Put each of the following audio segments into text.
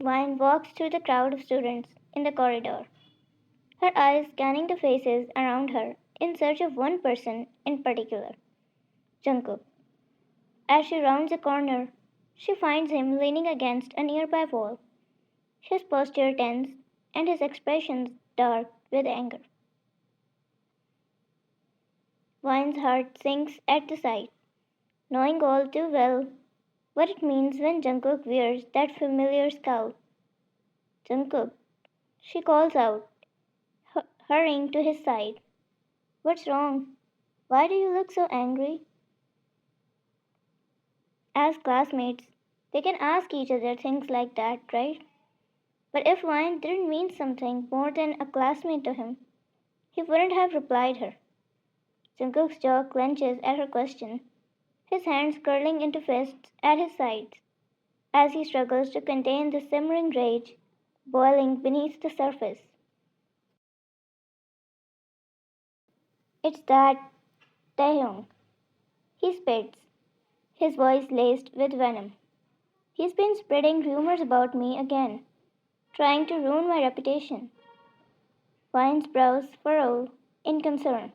Vine walks through the crowd of students in the corridor, her eyes scanning the faces around her in search of one person in particular, Jungkook. As she rounds a corner, she finds him leaning against a nearby wall, his posture tense and his expressions dark with anger. Vine's heart sinks at the sight, knowing all too well what it means when Jungkook wears that familiar scowl. Jungkook, she calls out, hurrying to his side. What's wrong? Why do you look so angry? As classmates, they can ask each other things like that, right? But if Vine didn't mean something more than a classmate to him, he wouldn't have replied her. Jungkook's jaw clenches at her question, his hands curling into fists at his sides as he struggles to contain the simmering rage boiling beneath the surface. It's that Taehyung. He spits, his voice laced with venom. He's been spreading rumors about me again, trying to ruin my reputation. Vine's brows furrow in concern,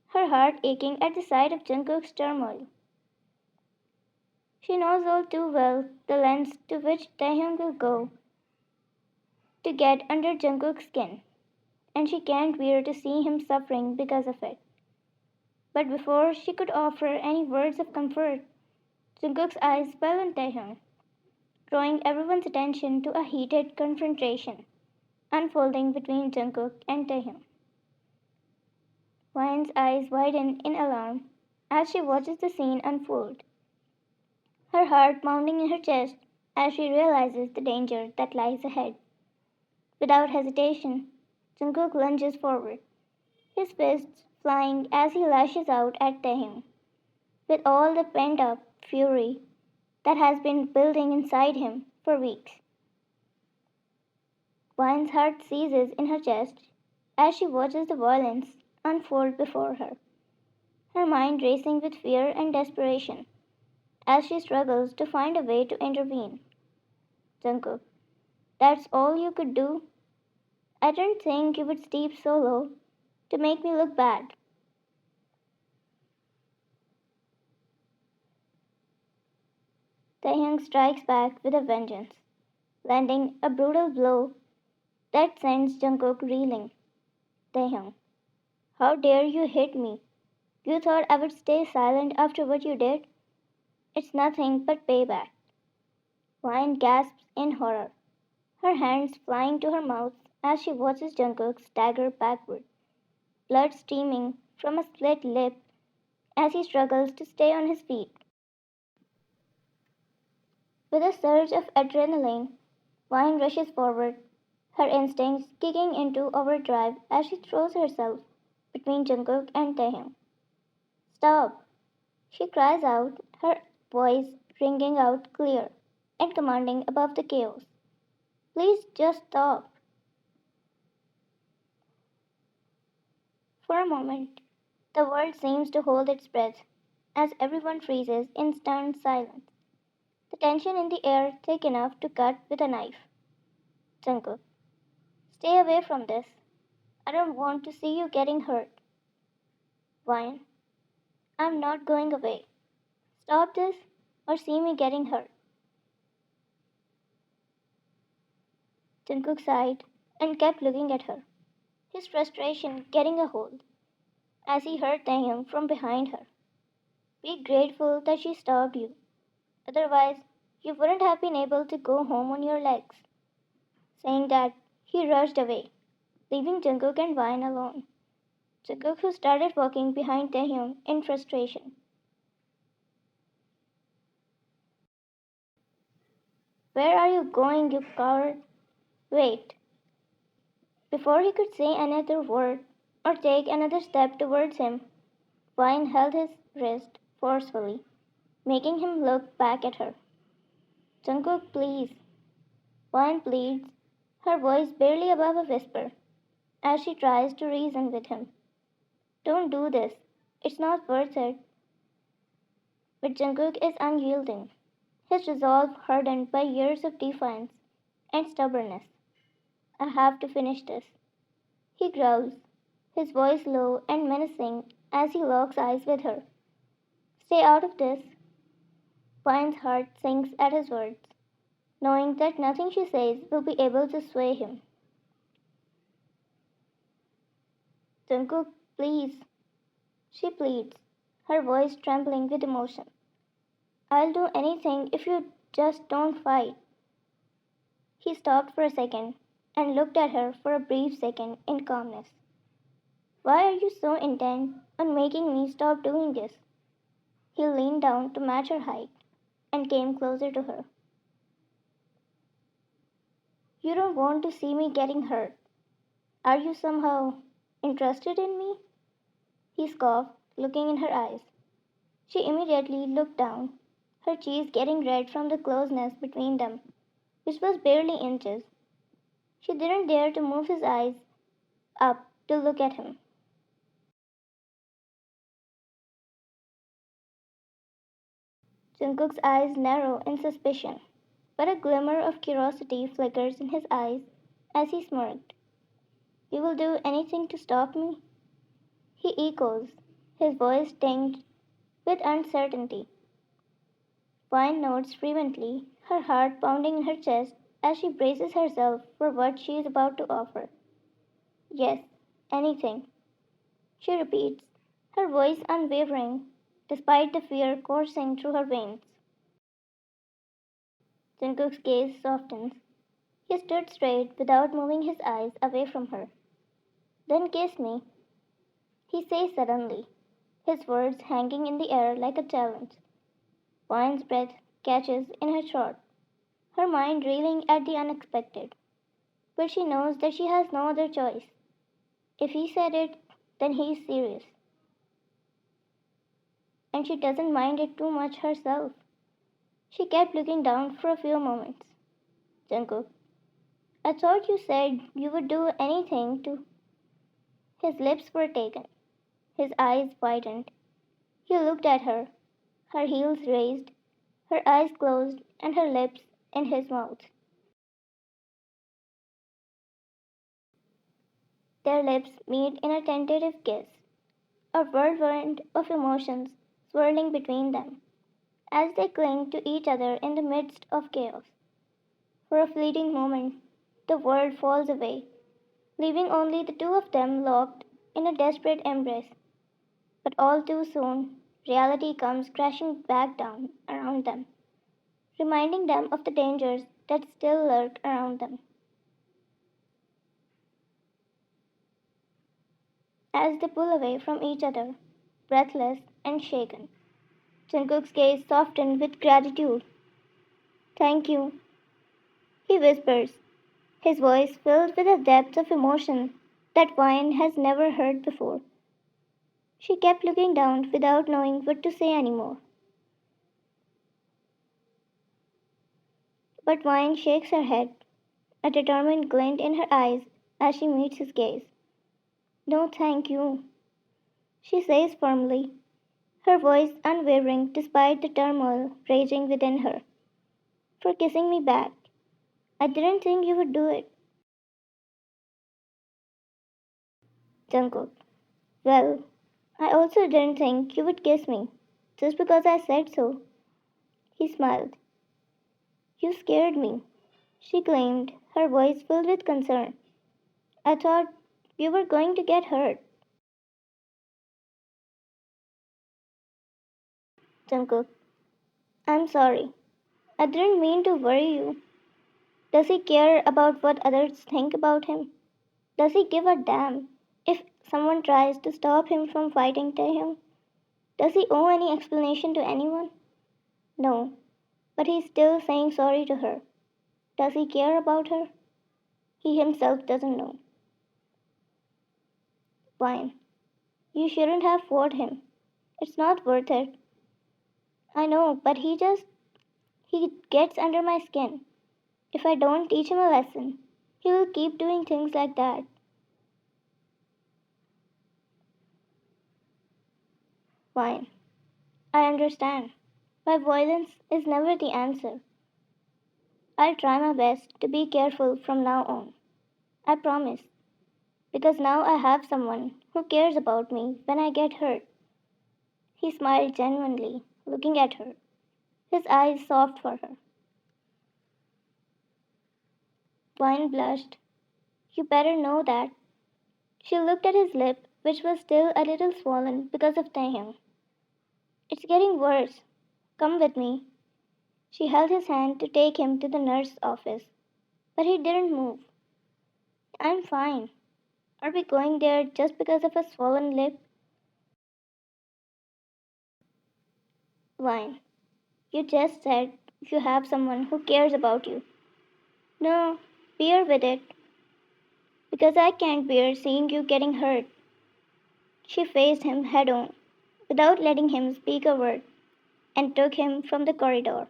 her heart aching at the sight of Jungkook's turmoil. She knows all too well the lengths to which Taehyung will go to get under Jungkook's skin, and she can't bear to see him suffering because of it. But before she could offer any words of comfort, Jungkook's eyes fell on Taehyung, drawing everyone's attention to a heated confrontation unfolding between Jungkook and Taehyung. Vine's eyes widen in alarm as she watches the scene unfold, her heart pounding in her chest as she realizes the danger that lies ahead. Without hesitation, Jungkook lunges forward, his fists flying as he lashes out at Taehyung, with all the pent up fury that has been building inside him for weeks. Vine's heart seizes in her chest as she watches the violence unfold before her, her mind racing with fear and desperation as she struggles to find a way to intervene. Jungkook, that's all you could do? I didn't think you would stoop so low to make me look bad. Taehyung strikes back with a vengeance, landing a brutal blow that sends Jungkook reeling. Taehyung, how dare you hit me? You thought I would stay silent after what you did? It's nothing but payback. Vine gasps in horror, her hands flying to her mouth as she watches Jungkook stagger backward, blood streaming from a split lip as he struggles to stay on his feet. With a surge of adrenaline, Vine rushes forward, her instincts kicking into overdrive as she throws herself between Jungkook and Taehyung. Stop! She cries out, her voice ringing out clear and commanding above the chaos. Please just stop. For a moment, the world seems to hold its breath as everyone freezes in stunned silence, the tension in the air thick enough to cut with a knife. Jungkook, stay away from this. I don't want to see you getting hurt. Vine, I'm not going away. Stop this or see me getting hurt. Jungkook sighed and kept looking at her, his frustration getting a hold as he heard Taehyung from behind her. Be grateful that she stopped you. Otherwise, you wouldn't have been able to go home on your legs. Saying that, he rushed away, leaving Jungkook and Vine alone. Jungkook, who started walking behind Taehyung in frustration. Where are you going, you coward? Wait. Before he could say another word or take another step towards him, Vine held his wrist forcefully, making him look back at her. Jungkook, please. Vine pleads, her voice barely above a whisper, as she tries to reason with him. Don't do this. It's not worth it. But Jungkook is unyielding, his resolve hardened by years of defiance and stubbornness. I have to finish this. He growls, his voice low and menacing as he locks eyes with her. Stay out of this. Vine's heart sinks at his words, knowing that nothing she says will be able to sway him. Jungkook, please, she pleads, her voice trembling with emotion. I'll do anything if you just don't fight. He stopped for a second and looked at her for a brief second in calmness. Why are you so intent on making me stop doing this? He leaned down to match her height and came closer to her. You don't want to see me getting hurt. Are you somehow interested in me? He scoffed, looking in her eyes. She immediately looked down, her cheeks getting red from the closeness between them, which was barely inches. She didn't dare to move his eyes up to look at him. Jungkook's eyes narrow in suspicion, but a glimmer of curiosity flickers in his eyes as he smirked. You will do anything to stop me? He echoes, his voice tinged with uncertainty. Vine nods fervently, her heart pounding in her chest as she braces herself for what she is about to offer. Yes, anything, she repeats, her voice unwavering despite the fear coursing through her veins. Jungkook's gaze softens. He stood straight without moving his eyes away from her. Then kiss me, he says suddenly, his words hanging in the air like a challenge. Vine's breath catches in her throat, her mind reeling at the unexpected. But she knows that she has no other choice. If he said it, then he is serious. And she doesn't mind it too much herself. She kept looking down for a few moments. Jungkook, I thought you said you would do anything to. His lips were taken. His eyes widened. He looked at her, her heels raised, her eyes closed, and her lips in his mouth. Their lips meet in a tentative kiss, a whirlwind of emotions swirling between them as they cling to each other in the midst of chaos. For a fleeting moment, the world falls away, leaving only the two of them locked in a desperate embrace. But all too soon, reality comes crashing back down around them, reminding them of the dangers that still lurk around them. As they pull away from each other, breathless and shaken, Jungkook's gaze softened with gratitude. Thank you, he whispers, his voice filled with a depth of emotion that Vine has never heard before. She kept looking down without knowing what to say anymore. But Vine shakes her head, a determined glint in her eyes as she meets his gaze. No, thank you, she says firmly, her voice unwavering despite the turmoil raging within her. For kissing me back. I didn't think you would do it. Jungkook. Well, I also didn't think you would kiss me, just because I said so. He smiled. You scared me, she claimed, her voice filled with concern. I thought you were going to get hurt. Jungkook. I'm sorry. I didn't mean to worry you. Does he care about what others think about him? Does he give a damn if someone tries to stop him from fighting Taehyung? Does he owe any explanation to anyone? No, but he's still saying sorry to her. Does he care about her? He himself doesn't know. Fine. You shouldn't have fought him. It's not worth it. I know, but he gets under my skin. If I don't teach him a lesson, he will keep doing things like that. Fine. I understand. My violence is never the answer. I'll try my best to be careful from now on. I promise. Because now I have someone who cares about me when I get hurt. He smiled genuinely, looking at her, his eyes soft for her. Vine blushed. You better know that. She looked at his lip, which was still a little swollen because of Taehyung. It's getting worse. Come with me. She held his hand to take him to the nurse's office, but he didn't move. I'm fine. Are we going there just because of a swollen lip? Vine, you just said you have someone who cares about you. No, bear with it, because I can't bear seeing you getting hurt. She faced him head on, without letting him speak a word, and took him from the corridor.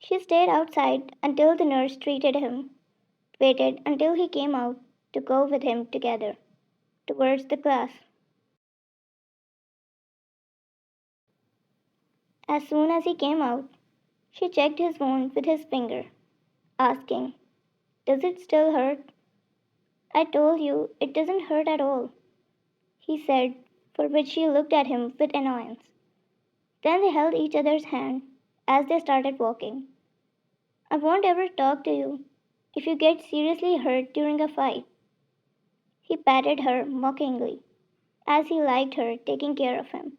She stayed outside until the nurse treated him, waited until he came out to go with him together towards the class. As soon as he came out, she checked his wound with his finger, asking, Does it still hurt? I told you it doesn't hurt at all, he said, for which she looked at him with annoyance. Then they held each other's hand as they started walking. I won't ever talk to you if you get seriously hurt during a fight. He patted her mockingly, as he liked her taking care of him.